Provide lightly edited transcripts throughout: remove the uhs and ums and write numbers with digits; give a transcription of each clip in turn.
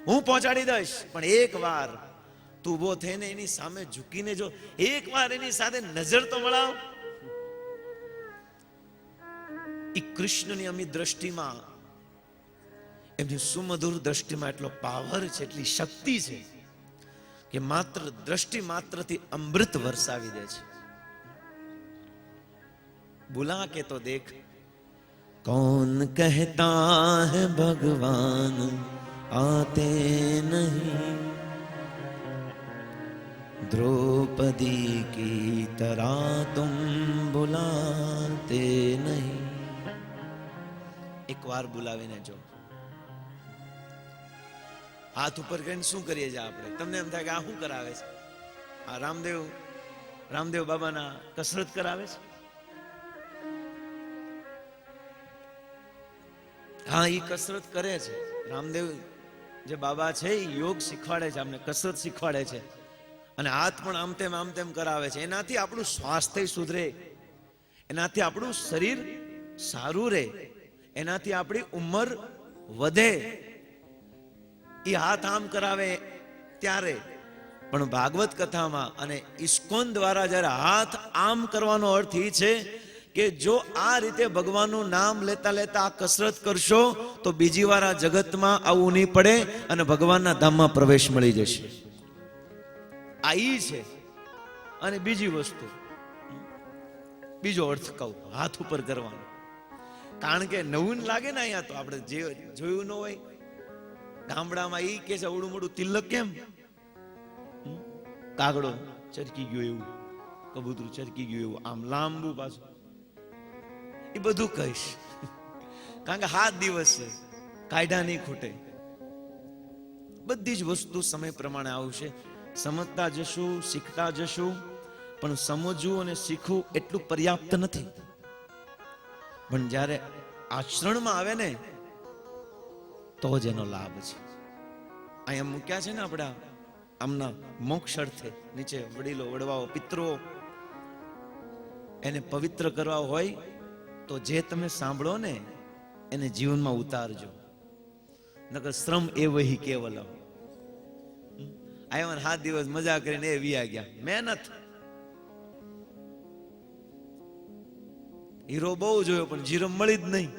હું પહોંચાડી દઈશ, પણ એક વાર તું ઉભો થઈને એની સામે ઝૂકીને જો એક વાર એની સાથે નજર તો મળાવ. એ કૃષ્ણની અમી દ્રષ્ટિમાં, એમની સુમધુર દ્રષ્ટિમાં એટલો પાવર છે, એટલી શક્તિ છે કે માત્ર દ્રષ્ટિ માત્રથી અમૃત વરસાવી દે છે. बुला के तो देख, कौन कहता है भगवान आते नहीं, द्रौपदी की तरह तुम बुलाते नहीं. एक વાર બોલાવીને જો. હાથ ઉપર કરીને શું કરીએ છીએ આપણે? તમને એમ થાય કે આ શું કરાવે છે? આ રામદેવ બાબાના કસરત કરાવે છે. હા, એ કસરત કરે છે. રામદેવ જે બાબા છે એ યોગ શીખવાડે છે, અમને કસરત શીખવાડે છે, અને હાથ પણ આમ તેમ કરાવે છે. એનાથી આપણું સ્વાસ્થ્ય સુધરે, એનાથી આપણું શરીર સારું રહે, એનાથી આપણી ઉંમર વધે. એ હાથ આમ કરાવે ત્યારે પણ ભાગવત કથામાં અને ઇસ્કોન દ્વારા જ્યારે હાથ આમ કરવાનો અર્થ એ છે કે જો આ રીતે ભગવાનનું નામ લેતા લેતા આ કસરત કરશો તો બીજી વાર આ જગતમાં આવવું નહીં પડે અને ભગવાનના ધામમાં પ્રવેશ મળી જશે. આ ઈ છે. અને બીજી વસ્તુ, બીજો અર્થ કહું, હાથ ઉપર કરવાનો. કારણ કે નવું લાગે ને, અહીંયા તો આપણે જે જોયું ન હોય, ગામડામાં ઈ કે છે અવડું મોડું તિલક કેમ? કાગડો ચરકી ગયો એવું, કબૂતરું ચરકી ગયું એવું, આમ લાંબુ પાછું. એ બધું કહીશ, કારણ કે 7 દિવસ છે, કાયદા નહીં ખૂટે. બધી જ વસ્તુ સમય પ્રમાણે આવશે. સમજતા જશું, શીખતા જશું, પણ સમજવું અને શીખવું એટલું પર્યાપ્ત નથી. પણ જ્યારે આચરણમાં આવે ને તો જ એનો લાભ છે. અહીંયા મૂક્યા છે ને આપણા આમના મોક્ષ અર્થે, નીચે વડીલો, વડવાઓ, પિતરો, એને પવિત્ર કરવા હોય તો જે તમે સાંભળો ને એને જીવનમાં ઉતારજો. નકર શ્રમ એ વહી કેવલમ. આવ્યા 7 દિવસ મજા કરીને એ વિયા ગયા. મહેનત, હીરો બહુ જોયો પણ જીરો મળી જ નહીં,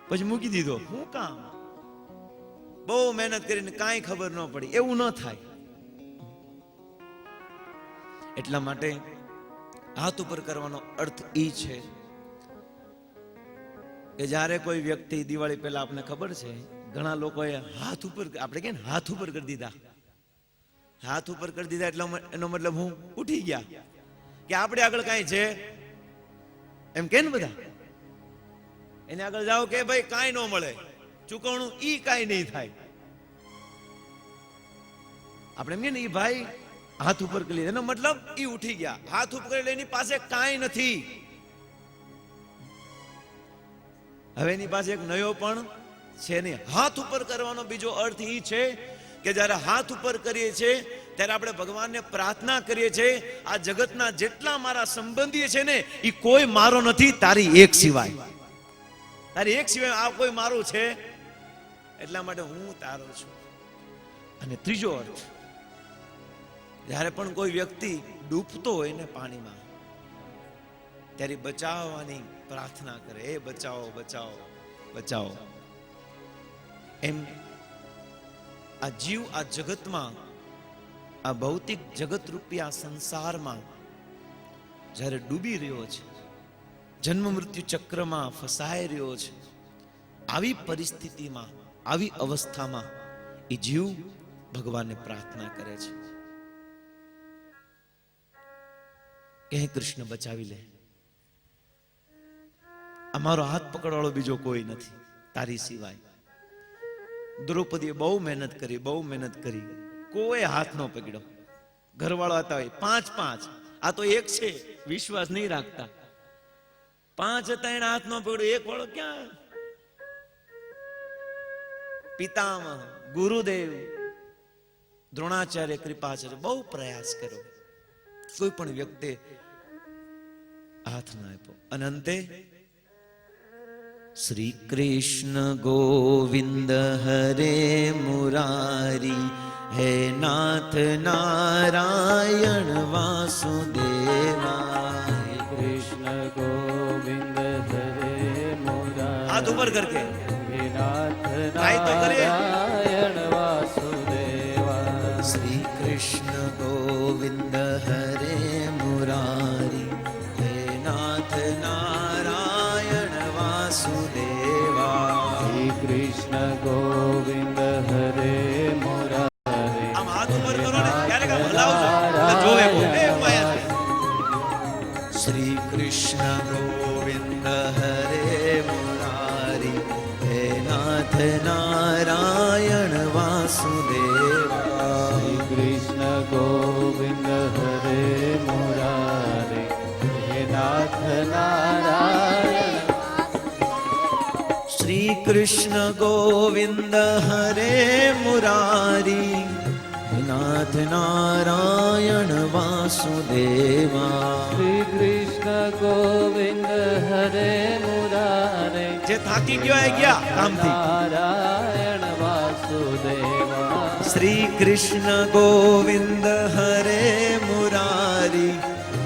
પછી મૂકી દીધો. શું કામ? બહુ મહેનત કરીને કાંઈ ખબર ન પડી. એવું ન થાય. એટલા માટે હાથ ઉપર કરવાનો અર્થ એ છે કે જ્યારે કોઈ વ્યક્તિ, દિવાળી પહેલા આપને ખબર છે ઘણા લોકોએ હાથ ઉપર, આપણે કે હાથ ઉપર કરી દીધા. હાથ ઉપર કરી દીધા એટલે એનો મતલબ હું ઉઠી ગયા કે આપણે આગળ કાંઈ છે એમ કે ને બધા. એને આગળ જાઓ કે ભાઈ કાંઈ ન મળે, ચૂકવણું ઈ કાંઈ નહીં થાય. આપણે એમ કે ને ઈ ભાઈ હાથ ઉપર કરી લીધા, એનો મતલબ ઈ ઉઠી ગયા. હાથ ઉપર કરી એની પાસે કાંઈ નથી. હવે એની પાસે એક નયો પણ છે નહીં. હાથ ઉપર કરવાનો બીજો અર્થ એ છે કે જ્યારે હાથ ઉપર કરીએ છીએ ત્યારે આપણે ભગવાનને પ્રાર્થના કરીએ છીએ, આ જગતના જેટલા મારા સંબંધી છે ને એ કોઈ મારો નથી, તારી એક સિવાય. તારી એક સિવાય આ કોઈ મારું છે, એટલા માટે હું તારો છું. અને ત્રીજો અર્થ, જ્યારે પણ કોઈ વ્યક્તિ ડૂબતો હોય ને પાણીમાં, ત્યારે બચાવવાની પ્રાર્થના કરે, એ બચાવો બચાવો બચાવો. એમ આ જીવ આ જગતમાં, આ ભૌતિક જગત રૂપી આ સંસારમાં જ્યારે ડૂબી રહ્યો છે, જન્મ મૃત્યુ ચક્રમાં ફસાઈ રહ્યો છે, આવી પરિસ્થિતિમાં, આવી અવસ્થામાં એ જીવ ભગવાનને પ્રાર્થના કરે છે કે હે કૃષ્ણ બચાવી લે. અમારો હાથ પકડવાળો બીજો કોઈ નથી તારી સિવાય. દ્રૌપદીએ બહુ મહેનત કરી, બહુ મહેનત કરી, કોઈ હાથ ન પકડ્યો. ઘરવાળો હતા હોય 5, આ તો એક છે, વિશ્વાસ નહીં રાખતા. 5 હતા, એને હાથ ન પકડ્યો. એક વાળો ક્યાં? પિતામહ, ગુરુદેવ, દ્રોણાચાર્ય, કૃપાચાર્ય બહુ પ્રયાસ કર્યો, કોઈ પણ વ્યક્તિ હાથ ના આપ્યો. અને અંતે શ્રી કૃષ્ણ ગોવિંદ હરે મુરારી, હે નાથ નારાયણ વાસુદેવા. કૃષ્ણ ગોવિંદ હરે મુરારી, હાથ ઉપર કરકે હે નાથ ટ્રાય તો કરીએ. નારાયણ વાસુદેવા. શ્રી કૃષ્ણ ગોવિંદ હરે મુરારી, હે નાથ નારાયણ વાસુદેવા. શ્રી કૃષ્ણ ગોવિંદ હરે મુરારી, આમ હાથ ઉપર કરો ને, ક્યારેક આમ હલાવજો એટલે જોવે કોઈ. એ માયા છે. શ્રી કૃષ્ણ ગોવિંદ હરે મુરારી, હે નાથ નારાયણ વાસુદેવા. શ્રી કૃષ્ણ ગોવિંદ હરે મુરારી, હે નાથ નારાયણ. શ્રી કૃષ્ણ ગોવિંદ હરે મુરારી, હે નાથ નારાયણ વાસુદેવા. શ્રી કૃષ્ણ ગોવિંદ હરે મુરારે, જે થાકી ગયો એ ગયા કામથી. નારાયણ વાસુદેવા. શ્રી કૃષ્ણ ગોવિંદ હરે મુરારી,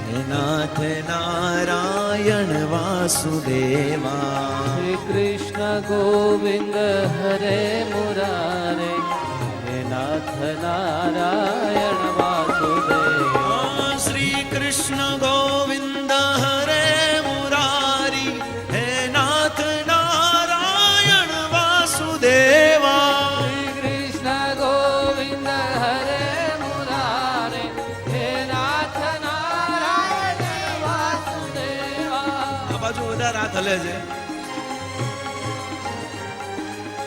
હે નાથ નારાયણ વાસુદેવા. શ્રી કૃષ્ણ ગોવિંદ હરે મુરારે, હે નાથ નારાયણ વાસુદેવા. શ્રી કૃષ્ણ ગોવિંદ હરે મુરારી, હે નાથ નારાયણ વાસુદેવા. શ્રી કૃષ્ણ ગોવિંદ હરે મુરારે, હે નાથ નારાયણ વાસુદેવા. આ બાજુ વધારે હાથ હલે છે.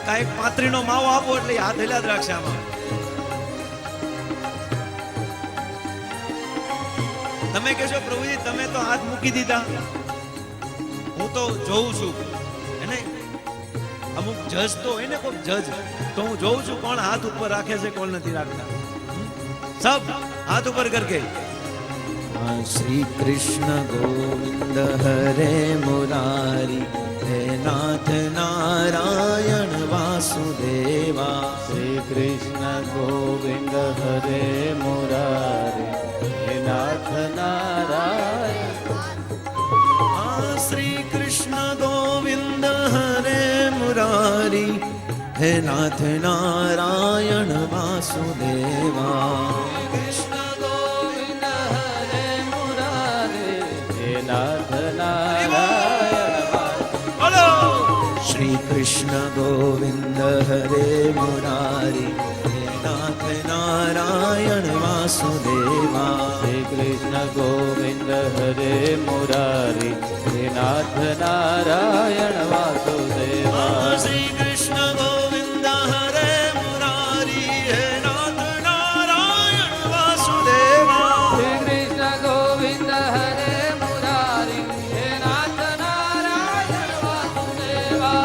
કાંઈક પાત્રીનો માવો આપો એટલે હાથ હેલ્યા જ રાખશે આમાં. તમે કહેશો પ્રભુજી તમે તો હાથ મૂકી દીધા, હું તો જોઉં છું. એને અમુક જજ તો હોય ને, કોઈ જજ તો હું જોઉં છું કોણ હાથ ઉપર રાખે છે કોણ નથી રાખતા. સબ હાથ ઉપર કરકે. શ્રી કૃષ્ણ ગોવિંદ હરે મુરારી, હે નાથ નારાયણ વાસુદેવા. શ્રી કૃષ્ણ ગોવિંદ હરે મુરારે, હે નાથ નારાયણ. શ્રી કૃષ્ણ ગોવિંદ હરે મુરારી, હે નાથ નારાયણ વાસુદેવા. કૃષ્ણ ગોવિંદ હરે મુરારે, હે નાથ નારાયણ. શ્રી કૃષ્ણ ગોવિંદ હરે મુરારી, હે નાથ નારાયણ વાસુદેવા. શ્રી કૃષ્ણ ગોવિંદ હરે મુરારી, હે નાથ નારાયણ વાસુદેવા. શ્રી કૃષ્ણ ગોવિંદ હરે મુરારી, હે નાથ નારાયણ વાસુદેવા. શ્રી કૃષ્ણ ગોવિંદ હરે મુરારી, હે નાથ નારાયણ વાસુદેવા.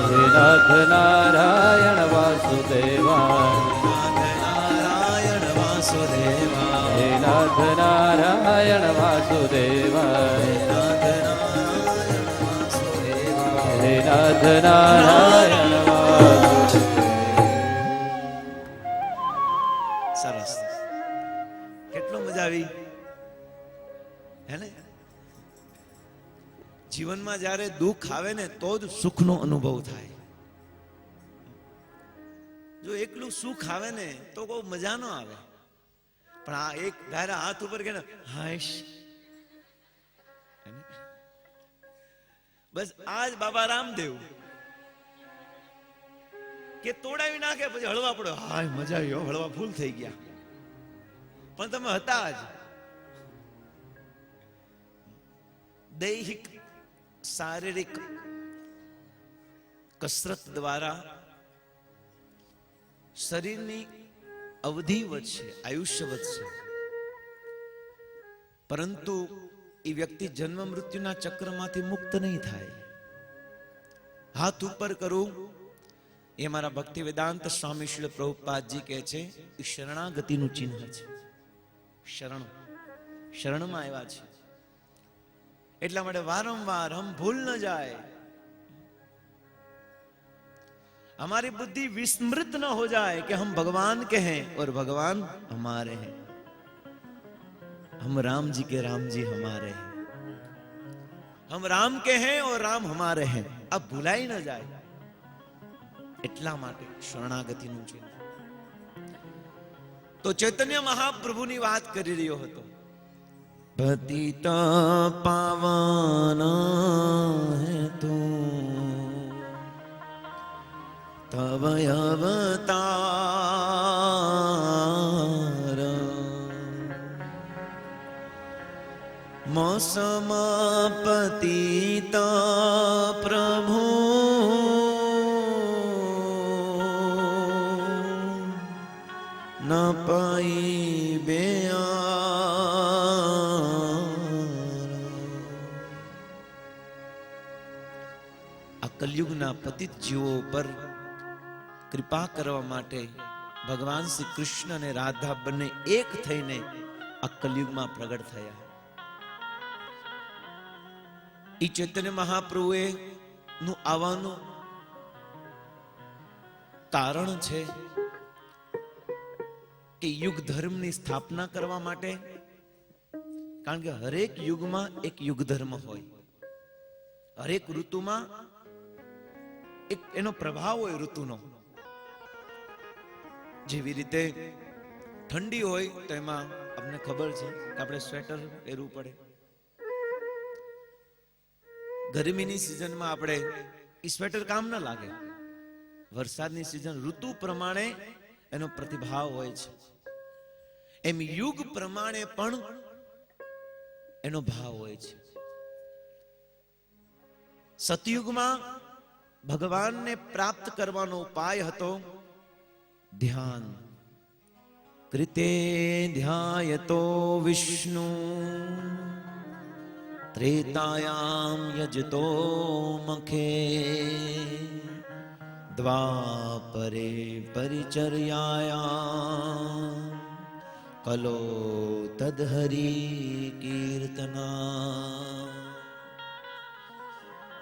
હે નાથ નારાયણ વાસુદેવા. હે નાથ નારાયણ વાસુદેવા. હે નાથ નારાયણ વાસુદેવા. હે નાથ નારાયણ વાસુદેવા. સરસ. કેટલો મજા આવી હે ને. જીવનમાં જ્યારે દુઃખ આવે ને તો જ સુખનો અનુભવ થાય. જો એકલું સુખ આવે ને તો બહુ મજા ન આવે. પણ આ એક ધારા હાથ ઉપર કે હાશ, બસ આજ બાબા રામદેવ કે તોડાવી નાખે પછી હળવા પડો. હાય મજા આવી, હળવા ફૂલ થઈ ગયા. પણ તમે હતા જ. દૈહિક શારીરિક કસરત દ્વારા શરીરની અવધિ વધશે, આયુષ્ય વધશે, પરંતુ એ વ્યક્તિ જન્મ મૃત્યુના ચક્રમાંથી મુક્ત નહીં થાય. હાથ ઉપર કરું એ મારા ભક્તિ વેદાંત સ્વામી શ્રી પ્રભુપાદજી કહે છે એ શરણાગતિનું ચિહ્ન છે. શરણમાં આવ્યા છે એટલા માટે વારંવાર હમ ભૂલ ન જાય, हमारी बुद्धि विस्मृत न हो जाए कि हम भगवान के हैं और भगवान हमारे हैं, हम राम जी के राम जी हमारे हैं, हम राम के हैं और राम हमारे हैं. अब भूलाई न जाए એટલા માટે શરણાગતિનું છે. તો ચૈતન્ય મહાપ્રભુની વાત કરી રહ્યો હતો. પતિત પાવન હે તું તવ અવતાર મોસમ પતિત પ્રભુ ન પાઈ બે આ કલયુગના પતિત જીવો પર કૃપા કરવા માટે ભગવાન શ્રી કૃષ્ણ અને રાધા બંને એક થઈને આ કલયુગમાં પ્રગટ થયા. ઈ ચૈતન્ય મહાપ્રભુએ નું આવવાનું કારણ છે કે યુગ ધર્મની સ્થાપના કરવા માટે. કારણ કે હરેક યુગમાં એક યુગ ધર્મ હોય, હરેક ઋતુમાં એક એનો પ્રભાવ હોય ઋતુનો. જેવી રીતે ઠંડી હોય તો એમાં આપણને ખબર છે કે આપણે સ્વેટર પહેરવું પડે. ગરમીની સિઝનમાં આપણે એ સ્વેટર કામ ન લાગે. વરસાદની સિઝન ઋતુ પ્રમાણે એનો પ્રતિભાવ હોય છે. એમ યુગ પ્રમાણે પણ એનો ભાવ હોય છે. સતયુગમાં ભગવાનને પ્રાપ્ત કરવાનો ઉપાય હતો ધ્યાન. કૃતે ધ્યાયતો વિષ્ણુ ત્રેતાયામ યજતો મખે દ્વાપરે પરિચર્યાયામ કલો તદહરી કીર્તના.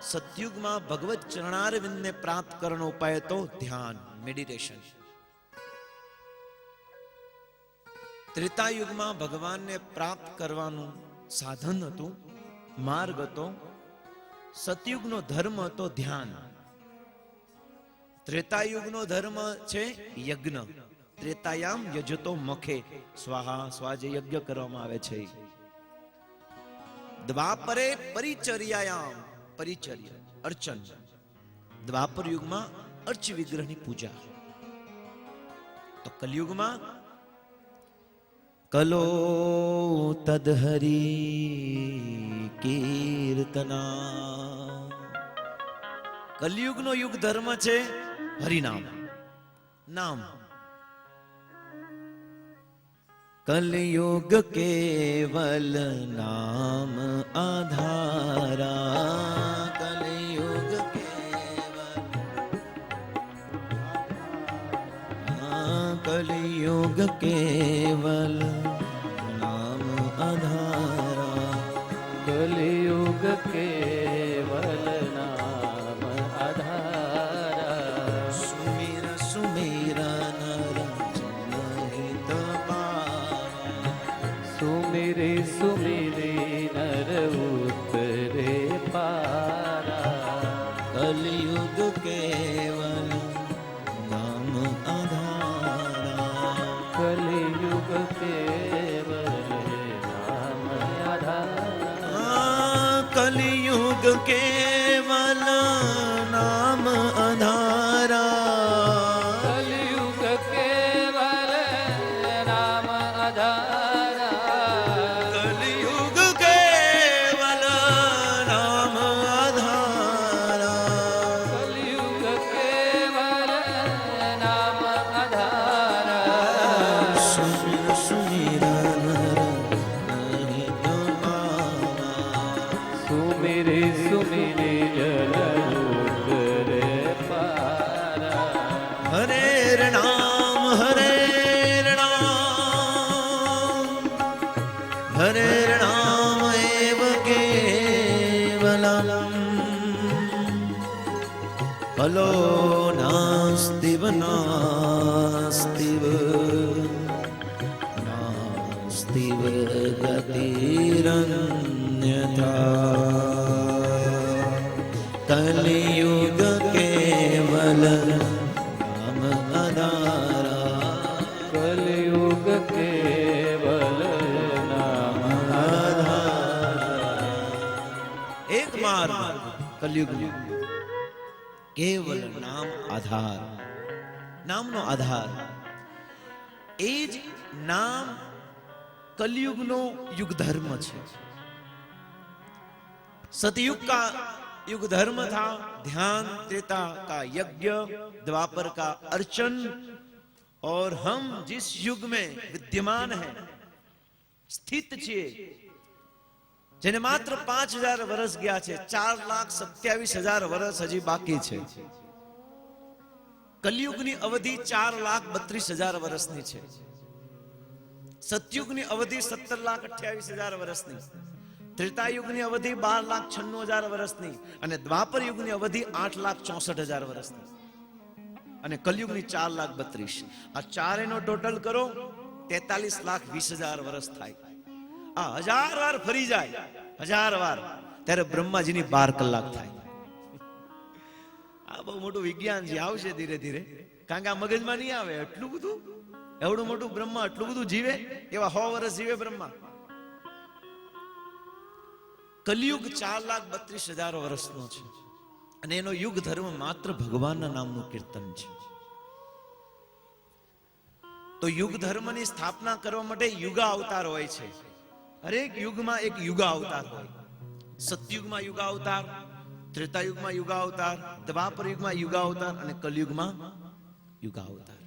સતયુગમાં ભગવત ચરણારવિંદને પ્રાપ્ત કરવાનો ઉપાય તો ધ્યાન, મેડિટેશન. ત્રેતાયુગમાં ભગવાનને પ્રાપ્ત કરવાનું સાધન હતું, માર્ગ હતો. સતયુગનો ધર્મ હતો ધ્યાન. ત્રેતાયુગનો ધર્મ છે યજ્ઞ. ત્રેતાયામ યજતો મખે, સ્વાહા સ્વા જે યજ્ઞ કરવામાં આવે છે. દ્વાપરે પરિચર્યાયામ, પરિચર્યા અર્ચન. દ્વાપર યુગમાં અર્ચ વિગ્રહની પૂજા. તો કલયુગમાં કલો તદહરી કીર્તના. કલયુગનો યુગ ધર્મ છે હરિનામ, નામ. કલયુગ કેવલ નામ આધારા. કલયુગ કેવલ, કલયુગ કેવલ નામ આધારા. કલિયુગ કેવલ નામ આધારા. સુમિર સુમિર નર જનહિત પાવા. સુમિરી સુમિરી નર ઉતરે પારા. કલયુગ કેવલ નામ આધારા. કલિયુગ કેવલ નામ આધારા. કલયુગ કેવલ નામ આધારા. કલિયુગ કેવલ નામ આધારા. કલયુગ કેવલ નામ આધારા. કલિયુગ કેવલ નામ આધારા. સુમિર સુમિર નર નહીં તો પાવા. સુમિરી સુમિરી ફલો નાસ્તિવ નાસ્તિવ નાસ્તિવ ગતિરન્યથા કલિયુગ કેવલ નામ આધારા કલિયુગ કેવલ નામ એક માર્ગ કલયુગ કેવલ નામ આધાર નામનો આધાર એ જ નામ કલયુગનો युग धर्म છે सतयुग का युग धर्म था ध्यान त्रेता का यज्ञ द्वापर का अर्चन और हम जिस युग में विद्यमान हैं स्थित છીએ જેને માત્ર 5000 વર્ષ ગયા છે 4,27,000 વર્ષ હજી બાકી છે કલયુગની અવધિ 4,32,000 વર્ષની છે સતયુગની અવધિ 17,28,000 વર્ષની ત્રેતાયુગની અવધિ 12,96,000 વર્ષની અને દ્વાપર યુગની અવધિ 8,64,000 વર્ષની અને કલયુગની 4,32,000 આ ચારેનો ટોટલ કરો 43,20,000 વર્ષ થાય આ 1000 વાર ફરી જાય 1000 વાર ત્યારે બ્રહ્માજીની 12 કલાક થાય આ બહુ મોટું વિજ્ઞાન છે આવશે ધીરે ધીરે કારણ કે આ મગજમાં નહીં આવે એટલું બધું એવડું મોટું બ્રહ્મા એટલું બધું જીવે એવા 100 વર્ષ જીવે બ્રહ્મા કલયુગ 4,32,000 વર્ષનો છે અને એનો યુગ ધર્મ માત્ર ભગવાનના નામનું કીર્તન છે તો યુગ ધર્મની સ્થાપના કરવા માટે યુગા અવતાર હોય છે હરેક યુગમાં એક યુગા અવતાર હોય સતયુગમાં યુગા અવતાર ત્રેતાયુગમાં યુગા અવતાર દ્વાપર યુગમાં યુગા અવતાર અને કલયુગમાં યુગા અવતાર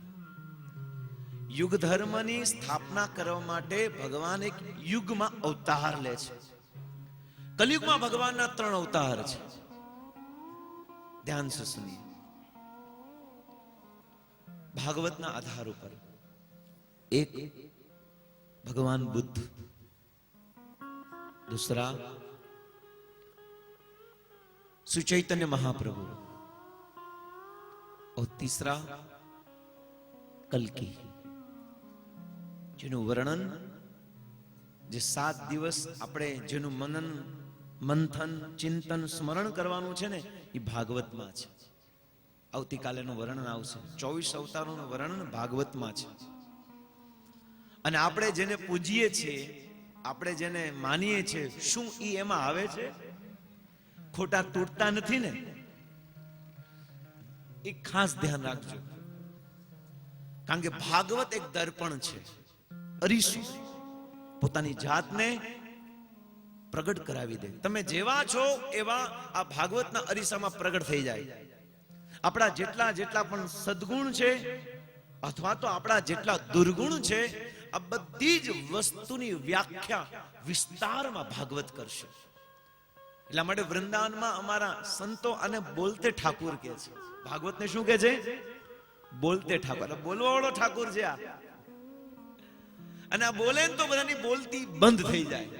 યુગ ધર્મની સ્થાપના કરવા માટે ભગવાન એક યુગમાં અવતાર લે છે કલયુગમાં ભગવાનના 3 અવતાર છે ધ્યાન સે સુનિए ભાગવતના આધાર ઉપર એક भगवान बुद्ध दूसरा सुचैतन्य महाप्रभु और तीसरा कल्कि જેનું વર્ણન જે 7 દિવસ આપણે જેનું મનન મંથન ચિંતન સ્મરણ કરવાનું છે ને એ ભાગવતમાં છે આવતીકાલેનું વર્ણન આવશે 24 અવતારોનું વર્ણન ભાગવતમાં છે અને આપણે જેને પૂજીએ છીએ આપણે જેને માનીએ છીએ શું ઈ એમાં આવે છે ખોટા તૂટતા નથી ને એ ખાસ ધ્યાન રાખજો કારણ કે ભાગવત એક દર્પણ છે અરીસું પોતાની જાતને પ્રગટ કરાવી દે તમે જેવા છો એવા આ ભાગવતના અરીસામાં પ્રગટ થઈ જાય આપણા જેટલા જેટલા પણ સદગુણ છે અથવા તો આપણા જેટલા દુર્ગુણ છે આ બધી જ વસ્તુની વ્યાખ્યા વિસ્તારમાં ભાગવત કરશે એટલા માટે વૃંદાવનમાં અમારા સંતો આને બોલતે ઠાકુર કહે છે ભાગવતને શું કહે છે બોલતે ઠાકુર બોલવા વાળો ઠાકુર છે આ અને આ બોલે તો બધાની બોલતી બંધ થઈ જાય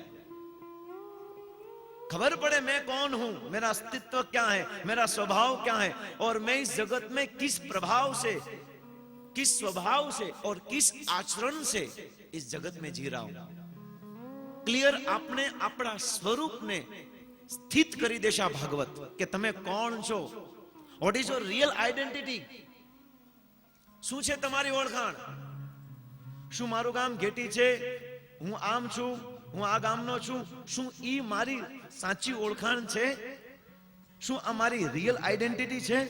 खबर पड़े मैं कौन हूं मेरा अस्तित्व क्या है मेरा स्वभाव क्या है और मैं इस जगत में किस प्रभाव से किस स्वभाव से और किस आचरण से इस जगत में जी रहा हूं क्लियर आपने अपना स्वरूप ने स्थित करी देशा भागवत કે તમે કોણ છો what is your real identity શું છે તમારી ઓળખાણ શું મારું ગામ ઘેટી છે હું આમ છું હું આ ગામનો છું શું ઈ મારી સાચી ઓળખાણ છે શું આ મારી રિયલ આઈડેન્ટિટી છે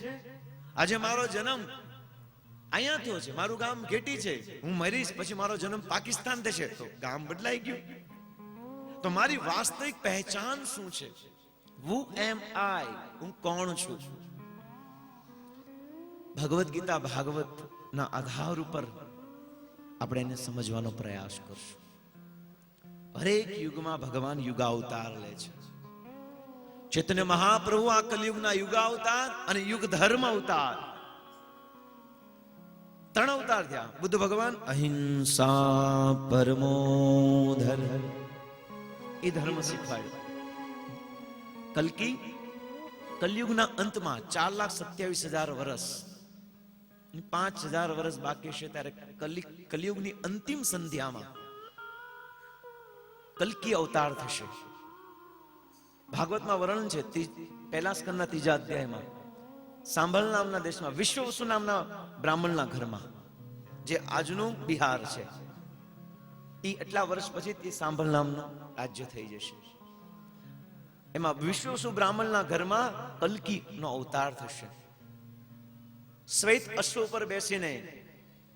આજે મારો જન્મ અહીંયા થયો છે મારું ગામ ઘેટી છે હું મરીશ પછી મારો જન્મ પાકિસ્તાન થશે તો ગામ બદલાઈ ગયું તો મારી વાસ્તવિક પહેચાન શું છે who am I હું કોણ છું ભગવદ ગીતા ભાગવત ના આધાર ઉપર આપણે એને સમજવાનો પ્રયાસ કરશું હરેક યુગમાં ભગવાન યુગાવતાર લે છે ચૈતન્ય મહાપ્રભુ આ કલયુગના યુગાવતાર અને યુગ ધર્મ અવતાર 3 અવતાર થયા બુદ્ધ ભગવાન અહિંસા પરમો ધર્મ એ ધર્મ શીખવાડ્યો કલ્કી કલયુગના અંતમાં 4,27,000 વર્ષ, 5,000 વર્ષ બાકી છે, ત્યારે કલયુગની અંતિમ સંધ્યામાં કલ્કી અવતાર થશે. ભાગવતમાં વર્ણન છે, પહેલા સ્કંદના 3જા અધ્યાયમાં, સાંભળ નામના દેશમાં વિશ્વવસુ નામના બ્રાહ્મણના ઘરમાં, જે આજનું બિહાર છે, એ એટલા વર્ષ પછી તે સાંભળ નામનું રાજ્ય થઈ જશે. એમાં વિશ્વવસુ બ્રાહ્મણના ઘરમાં કલ્કી નો અવતાર થશે. શ્વેત અશ્વ ઉપર બેસીને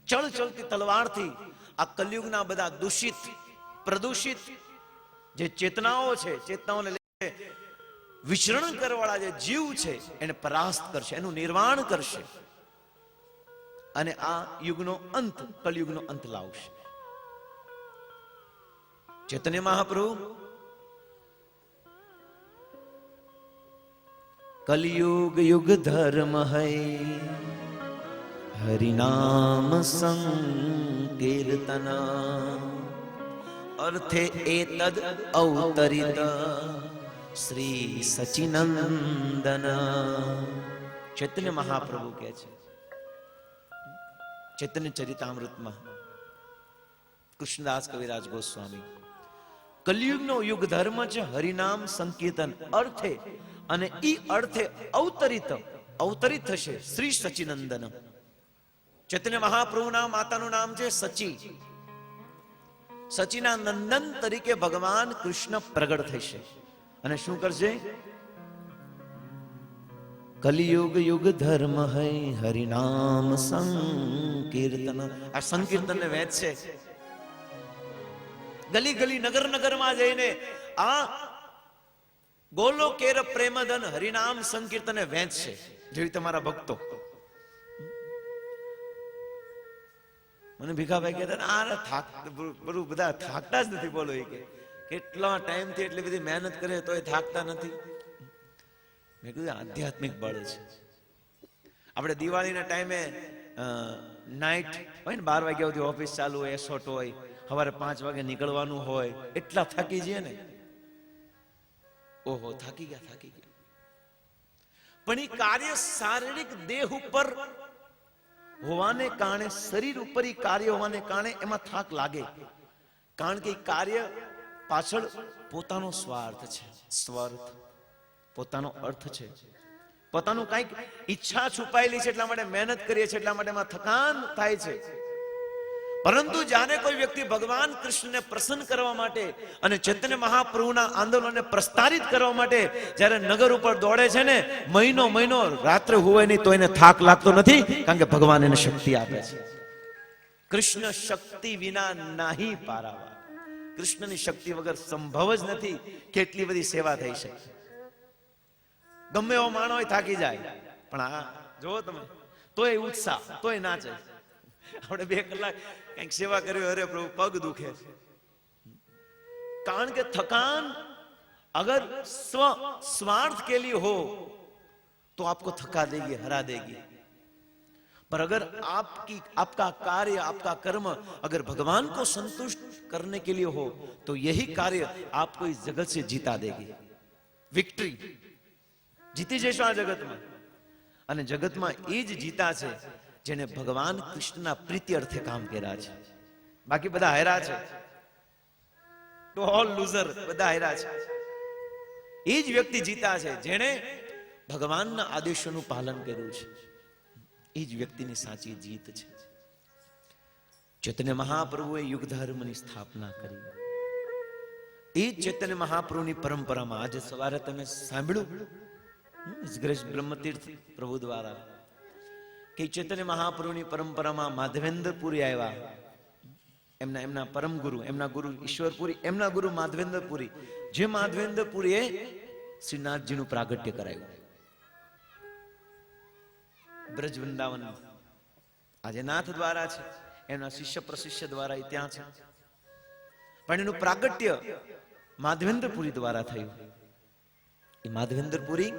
ચળચળતી તલવારથી આ કલયુગના બધા દૂષિત પ્રદૂષિત જે ચેતનાઓ છે, ચેતનાઓને લઈને વિચરણ કરવાવાળા જે જીવ છે એને પરાસ્ત કરશે, એનું નિર્વાણ કરશે અને આ યુગનો અંત, કલયુગનો અંત લાવશે. ચૈતન્ય મહાપ્રભુ કલયુગ યુગ ધર્મ હૈ હરિનામ સંકીર્તના અર્થે એતદ અવતરિત શ્રી સચિનંદન. ચૈતન્ય મહાપ્રભુ કહે છે ચૈતન્ય ચરિતામૃતમાં, કૃષ્ણદાસ કવિરાજ ગોસ્વામી, કલયુગનો યુગ ધર્મ છે હરિનામ સંકીર્તન અર્થે, અને ઈ અર્થે અવતરિત થશે શ્રી સચિનંદન. ચૈતન્ય મહાપ્રભુના માતાનું નામ છે સચી. સચીના નંદન તરીકે ભગવાન કૃષ્ણ પ્રગટ થશે અને શું કરશે? કલિયુગ યુગ ધર્મ હૈ હરિનામ સંકીર્તન. આ સંકીર્તન ને વેચશે, ગલી ગલી નગર નગરમાં જઈને આ ગોલોકેર પ્રેમધન હરિનામ સંકીર્તન વેચશે. જેવી તમારા ભક્તો મને ભીખાભાઈ કહેતા, આ બધા થાકતા જ નથી. બોલો એ કે કેટલા ટાઈમથી એટલી બધી મહેનત કરે તોય થાકતા નથી. મેં કીધું આધ્યાત્મિક બળ છે. આપણે દિવાળીના ટાઈમે નાઇટ હોય ને, 12 વાગ્યા સુધી ઓફિસ ચાલુ હોય, એસોટ હોય, સવારે 5 વાગે નીકળવાનું હોય, એટલા થાકી જઈએ ને, ઓહો થાકી ગયા. પણ એ કાર્ય શારીરિક દેહ ઉપર હોવાને કારણે, શરીર ઉપર એ કાર્ય હોવાને કારણે એમાં થાક લાગે, કારણ કે કાર્ય પાછળ પોતાનો સ્વાર્થ છે, પોતાનો અર્થ છે, પોતાનું કઈક ઈચ્છા છુપાયેલી છે, એટલા માટે મહેનત કરીએ છીએ, એટલા માટે એમાં થકાન થાય છે. પરંતુ જ્યારે કોઈ વ્યક્તિ ભગવાન કૃષ્ણને પ્રસન્ન કરવા માટે અને ચૈતન્ય મહાપ્રભુના આંદોલનને પ્રસ્તારિત કરવા માટે જ્યારે નગર ઉપર દોડે છે ને, મહિનો રાત્રે હોય નહીં તો એને થાક લાગતો નથી, કારણ કે ભગવાન એને શક્તિ આપે છે. કૃષ્ણ શક્તિ વિના નાહી પારાવા. કૃષ્ણની શક્તિ વગર સંભવ જ નથી કેટલી બધી સેવા થઈ શકે. ગમે એવો માણો હોય થાકી જાય, પણ આ જો તમે તોય ઉત્સાહ, તોય નાચે. આપણે 2 કલાક કઈક સેવા કરી, અરે પ્રભુ પગ દુખે, કારણ કે થકાન अगर स्वार्थ के लिए हो तो आपको थका देगी, हरा देगी. पर अगर आपका कार्य, आपका कर्म अगर भगवान को संतुष्ट करने के लिए हो तो यही कार्य आपको इस जगत से जीता देगी. विक्ट्री जीती जैसो आ जगत में, અને જગતમાં એ જ જીતા છે જેને ભગવાન કૃષ્ણના પ્રીતિ અર્થે કામ કર્યા છે. બાકી બધા હાર્યા છે, તો ઓલ લૂઝર, બધા હાર્યા છે. એ જ વ્યક્તિ જીતા છે જેણે ભગવાનના આદેશોનું પાલન કર્યું છે. એ જ વ્યક્તિની સાચી જીત છે. ચૈતન્ય મહાપ્રભુએ યુગ ધર્મની સ્થાપના કરી. એ જ ચૈતન્ય મહાપ્રભુની પરંપરામાં આજે સવારે તમે સાંભળ્યું બ્રહ્મતીર્થ પ્રભુ દ્વારા કે ચૈતન્ય મહાપ્રભુની પરંપરામાં માધવેન્દ્રપુરી આવ્યા. એમના પરમ ગુરુ, એમના ગુરુ ઈશ્વરપુરી, એમના ગુરુ માધવેન્દ્રપુરી, જે માધવેન્દ્રપુરીએ શ્રીનાથજીનું પ્રાગટ્ય કરાયું બ્રજ વૃંદાવન. આજે નાથ દ્વારા છે, એમના શિષ્ય પ્રશિષ્ય દ્વારા ત્યાં છે, પણ એનું પ્રાગટ્ય માધવેન્દ્રપુરી દ્વારા થયું. એ માધવેન્દ્રપુરી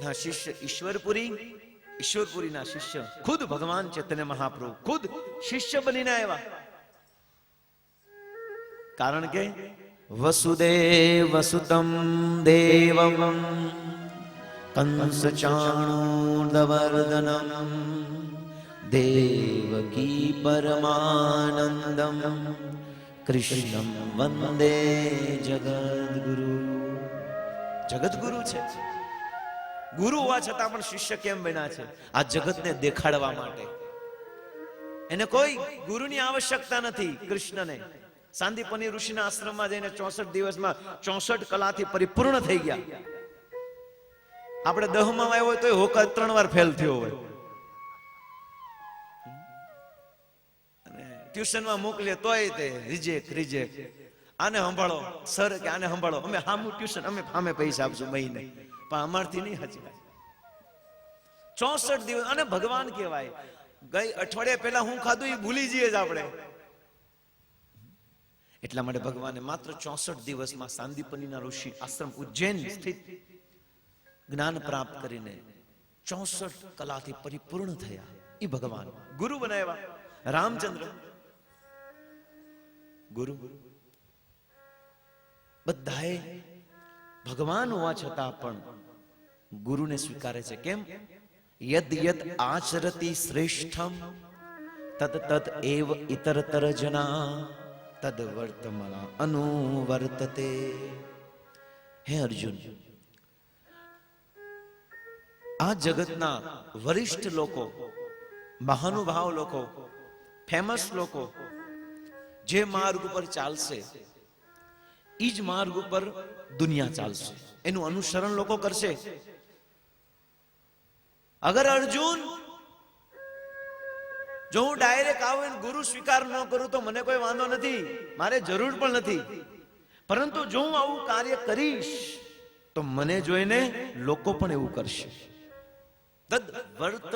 ના શિષ્ય ઈશ્વરપુરી, ઈશ્વરપુરીના શિષ્ય ખુદ ભગવાન ચૈતન્ય મહાપ્રભુ ખુદ શિષ્ય બનીને આવ્યા. કારણ કે વસુદેવ વસુતમ દેવમ કંસ ચાણૂર્દવર્દનમ દેવકી પરમાનંદમ કૃષ્ણમ વંદે જગદ્ગુરુ. જગતગુરુ છે. ગુરુ હોવા છતાં પણ શિષ્ય કેમ બન્યા છે? આ જગતને દેખાડવા માટે. એને કોઈ ગુરુની આવશ્યકતા નથી. કૃષ્ણને સાંદીપની ઋષિના આશ્રમમાં જઈને 64 દિવસમાં 64 કલાથી પરિપૂર્ણ થઈ ગયા. આપણે 10માં આવ્યો હોય તો હોકા 3 વાર ફેલ થયો હોય. અને ટ્યુશનમાં મોકલીએ તોય તે રિજેક્ટ. આને સંભાળો સર કે આને સંભાળો, અમે હામું ટ્યુશન, અમે સામે પૈસા આપશું મહિને, પણ અમારથી નહીં હચવાય. 64 દિવસ. અને ભગવાન કહેવાય. ગઈ અઠવાડિયા પહેલા હું ખાધું એ ભૂલી જઈએ જ આપણે. એટલા માટે ભગવાને માત્ર 64 દિવસમાં સાંદીપનીના ઋષિ આશ્રમ ઉજ્જૈન સ્થિત જ્ઞાન પ્રાપ્ત કરીને 64 કલાથી પરિપૂર્ણ થયા. એ ભગવાન ગુરુ બનાવ્યા. રામચંદ્ર ગુરુ. બધાએ ભગવાન હોવા છતાં પણ ગુરુને સ્વીકારે છે. કેમ? યદ યદ આચરતી શ્રેષ્ઠમ તદ તદ એવ ઇતરતર જના તદ વર્તમાન અનુવર્તતે. હે અર્જુન, આ જગતના વરિષ્ઠ લોકો, મહાનુભાવ લોકો, ફેમસ લોકો જે માર્ગ ઉપર ચાલશે એ જ માર્ગ ઉપર દુનિયા ચાલશે. એનું અનુસરણ લોકો કરશે. અગર અર્જુન, જો હું ડાયરેક્ટ આવું અને ગુરુ સ્વીકાર ન કરું તો મને કોઈ વાંધો નથી, મારે જરૂર પણ નથી. પરંતુ જો હું આવું કાર્ય કરીશ તો મને જોઈને લોકો પણ એવું કરશે. તદ વર્ત